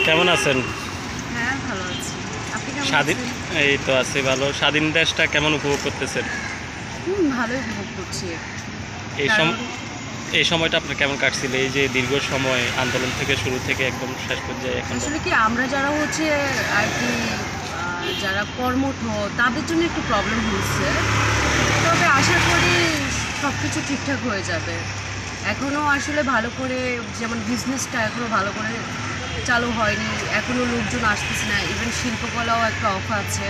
কেমন আছেন? হ্যাঁ, ভালো আছি। আপনি কেমন স্বাধীন আছেন? এই তো আছি ভালো। স্বাধীন দেশটা কেমন উপভোগ করতেছেন? ভালোই উপভোগ করছি। এই সম কারণ এই সময়টা আপনার কেমন কাটছিল? এই যে দীর্ঘ সময় আন্দোলন থেকে শুরু থেকে একদম শেষ পর্যায়ে এখন আসলে কি আমরা যারা হচ্ছে আর কি যারা কর্মঠ তাদের জন্য একটু প্রবলেম হচ্ছে। তবে আশা করি সব কিছু ঠিকঠাক হয়ে যাবে। এখনও আসলে ভালো করে যেমন বিজনেসটা এখনও ভালো করে চালু হয়নি। এখনও লোকজন আসতেছে না। ইভেন শিল্পকলাও একটা অফ আছে।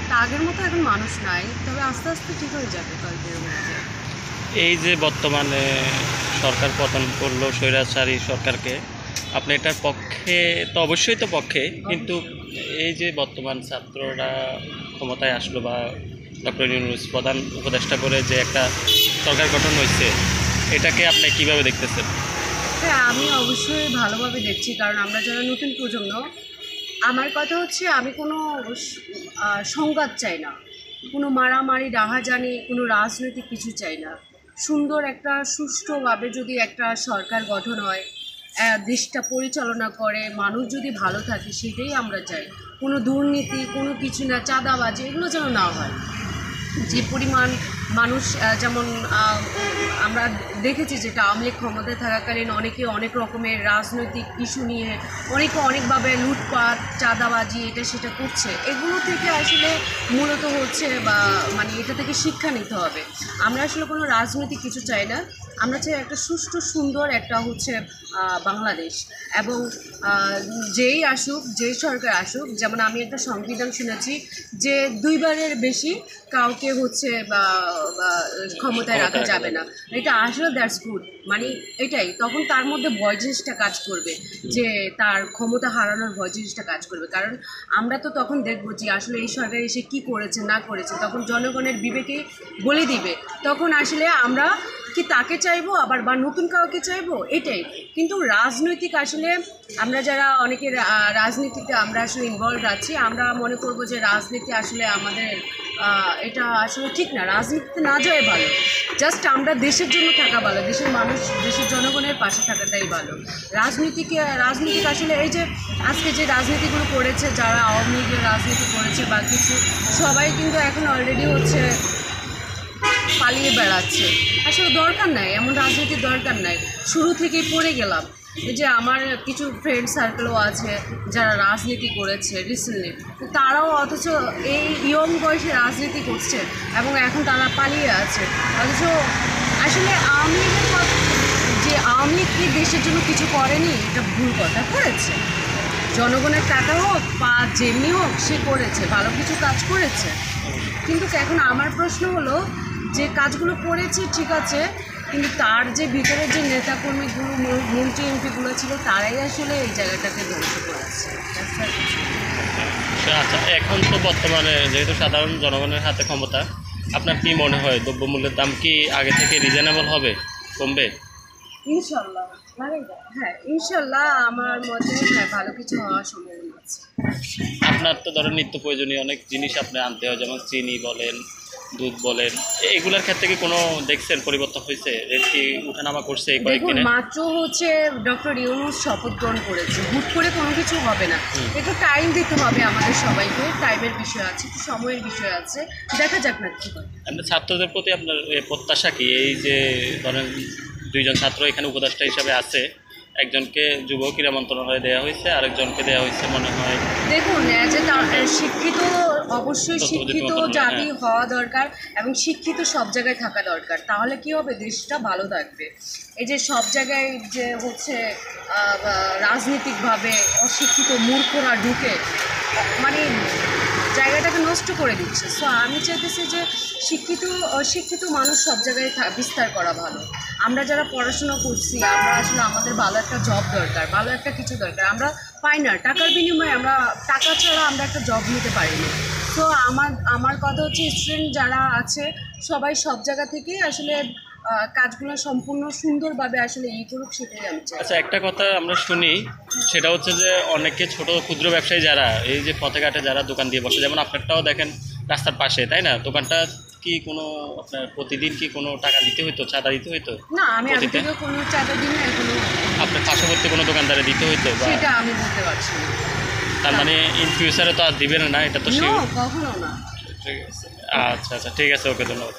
তা আগের মতো এখন মানুষ নাই। তবে আস্তে আস্তে ঠিক হয়ে যাবে কয়েকদিনের মধ্যে। এই যে বর্তমানে সরকার পতন করলো স্বৈরাচারী সরকারকে, আপনি এটার পক্ষে তো অবশ্যই তো পক্ষে, কিন্তু এই যে বর্তমান ছাত্ররা ক্ষমতায় আসলো বা ডক্টর ইউনূস প্রধান উপদেষ্টা করে যে একটা সরকার গঠন হয়েছে, এটাকে আপনি কিভাবে দেখতেছেন? হ্যাঁ, আমি অবশ্যই ভালোভাবে দেখছি। কারণ আমরা যারা নতুন প্রজন্ম, আমার কথা হচ্ছে আমি কোনো সংঘাত চাই না। কোনো মারামারি, ডাহাজানি, কোনো রাজনৈতিক কিছু চাই না। সুন্দর একটা সুষ্ঠুভাবে যদি একটা সরকার গঠন হয়, দেশটা পরিচালনা করে, মানুষ যদি ভালো থাকে সেটাই আমরা চাই। কোনো দুর্নীতি, কোনো কিছু না, চাঁদাবাজি এগুলো যেন না হয়। যে পরিমাণ মানুষ যেমন আমরা দেখেছি যেটা আওয়ামী লীগ ক্ষমতায় থাকাকালীন অনেকে অনেক রকমের রাজনৈতিক ইস্যু নিয়ে অনেকে অনেকভাবে লুটপাট চাঁদাবাজি এটা সেটা করছে, এগুলো থেকে আসলে মূলত হচ্ছে বা মানে এটা থেকে শিক্ষা নিতে হবে। আমরা আসলে কোনো রাজনৈতিক কিছু চাই না। আমরা চাই একটা সুষ্ঠু সুন্দর একটা হচ্ছে বাংলাদেশ। এবং যেই আসুক, যেই সরকার আসুক, যেমন আমি একটা সংবিধান শুনেছি যে দুইবারের বেশি কাউকে হচ্ছে বা ক্ষমতায় রাখা যাবে না। এটা আসলে দ্যাটস গুড, মানে এটাই তখন তার মধ্যে ভয় জিনিসটা কাজ করবে যে তার ক্ষমতা হারানোর ভয় জিনিসটা কাজ করবে। কারণ আমরা তো তখন দেখবো যে আসলে এই সরকার এসে কী করেছে না করেছে, তখন জনগণের বিবেকেই বলে দিবে। তখন আসলে আমরা কি তাকে চাইবো আবার বা নতুন কাউকে চাইবো, এটাই। কিন্তু রাজনৈতিক আসলে আমরা যারা অনেকে রাজনীতিতে আমরা আসলে ইনভলভ আছি, আমরা মনে করবো যে রাজনীতি আসলে আমাদের এটা আসলে ঠিক না। রাজনীতিতে না যায় ভালো, জাস্ট আমরা দেশের জন্য থাকা ভালো, দেশের মানুষ দেশের জনগণের পাশে থাকাটাই ভালো। রাজনীতিক আসলে এই যে আজকে যে রাজনীতিগুলো করেছে, যারা আওয়ামী লীগের রাজনীতি করেছে বা কিছু, সবাই কিন্তু এখন অলরেডি হচ্ছে পালিয়ে বেড়াচ্ছে। আসলে দরকার নাই, এমন রাজনীতির দরকার নাই। শুরু থেকেই পড়ে গেলাম। এই যে আমার কিছু ফ্রেন্ড সার্কেলও আছে যারা রাজনীতি করেছে রিসেন্টলি, তারাও অথচ এই ইয়ং বয়সে রাজনীতি করছে এবং এখন তারা পালিয়ে আছে। অথচ আসলে আওয়ামী লীগের যে আওয়ামী লীগ কি দেশের জন্য কিছু করেনি, এটা ভুল কথা। করেছে, জনগণের টাকা হোক বা যেমনি হোক সে করেছে, ভালো কিছু কাজ করেছে। কিন্তু এখন আমার প্রশ্ন হলো যে কাজগুলো করেছে ঠিক আছে, কিন্তু তার যে ভিতরে যে নেতাকর্মীগুলো মন্ত্রী এমপিগুলো ছিল তারাই আসলে এই জায়গাটাকে ধ্বংস করেছে। আচ্ছা, এখন তো বর্তমানে যেহেতু সাধারণ জনগণের হাতে ক্ষমতা, আপনার কি মনে হয় দ্রব্যমূল্যের দাম কি আগে থেকে রিজনেবল হবে, কমবে? ইনশাল্লাহ, মানে হ্যাঁ ইনশাল্লাহ আমার মতে হ্যাঁ ভালো কিছু হওয়ার সম্ভাবনা আছে। আপনার তো ধরেন নিত্য প্রয়োজনীয় অনেক জিনিস আপনি আনতে হয়, যেমন চিনি বলেন, দুধ বলেন, এগুলার ক্ষেত্রে কি কোনো দেখছেন পরিবর্তন হয়েছে? রেট কি উঠানামা করছে এই দেখুন, কয়েকদিনে? মাত্র হচ্ছে ডক্টর ইউনূস শপথ গ্রহণ করেছে, হুট করে কোনো কিছু হবে না। একটু টাইম দিতে হবে আমাদের সবাইকে, টাইমের বিষয় আছে, একটু সময়ের বিষয় আছে, দেখা যাক না কি হয়। আপনার ছাত্রদের প্রতি আপনার প্রত্যাশা কি? এই যে ধরেন দুইজন ছাত্র এখানে উপদেষ্টা হিসাবে আছে, একজনকে যুব ক্রীড়া মন্ত্রণালয়ে দেওয়া হয়েছে, আরেকজনকে দেওয়া হয়েছে মনে হয় দেখুন, শিক্ষিত, অবশ্যই শিক্ষিত জাতি হওয়া দরকার এবং শিক্ষিত সব জায়গায় থাকা দরকার, তাহলে কি হবে, দেশটা ভালো থাকবে। এই যে সব জায়গায় যে হচ্ছে রাজনীতিকভাবে অশিক্ষিত মূর্খরা ঢুকে মানে জায়গাটাকে নষ্ট করে দিচ্ছে। সো আমি চাইতেছি যে শিক্ষিত অশিক্ষিত মানুষ সব জায়গায় বিস্তার করা ভালো। আমরা যারা পড়াশোনা করছি, আমরা আসলে আমাদের ভালো একটা জব দরকার, ভালো একটা কিছু দরকার, আমরা পাই না। টাকার বিনিময়ে আমরা টাকা ছাড়া আমরা একটা জব নিতে পারি না। তো আমার কথা হচ্ছে স্টুডেন্ট যারা আছে সবাই সব জায়গা থেকেই আসলে কাজগুলো সম্পূর্ণ সুন্দরভাবে আসলে করুক, সেটাই আমি চাই। আচ্ছা, একটা কথা আমরা শুনি, সেটা হচ্ছে যে অনেকে ছোট ক্ষুদ্র ব্যবসায়ী যারা এই যে পথে ঘাটে যারা দোকান দিয়ে বসে, যেমন আপনারটাও দেখেন রাস্তার পাশে, তাই না? দোকানটা কি কোনো আপনার প্রতিদিন কি কোনো টাকা দিতে হইতো, চাঁদা দিতে হইতো না, আমি আগে প্রতিদিন? থেকে কোনো চাঁদা দিই না, কোনো আপনার পার্শ্ববর্তী কোনো দোকানদারে দিতে হইতো বা সেটা আমি বলতে পারছি না। তার মানে ইন ফিউচারে তো আর দিবেন না, এটা তো No, শিওর। কখনো না। ঠিক আছে, আচ্ছা আচ্ছা, ঠিক আছে, ওকে, ধন্যবাদ।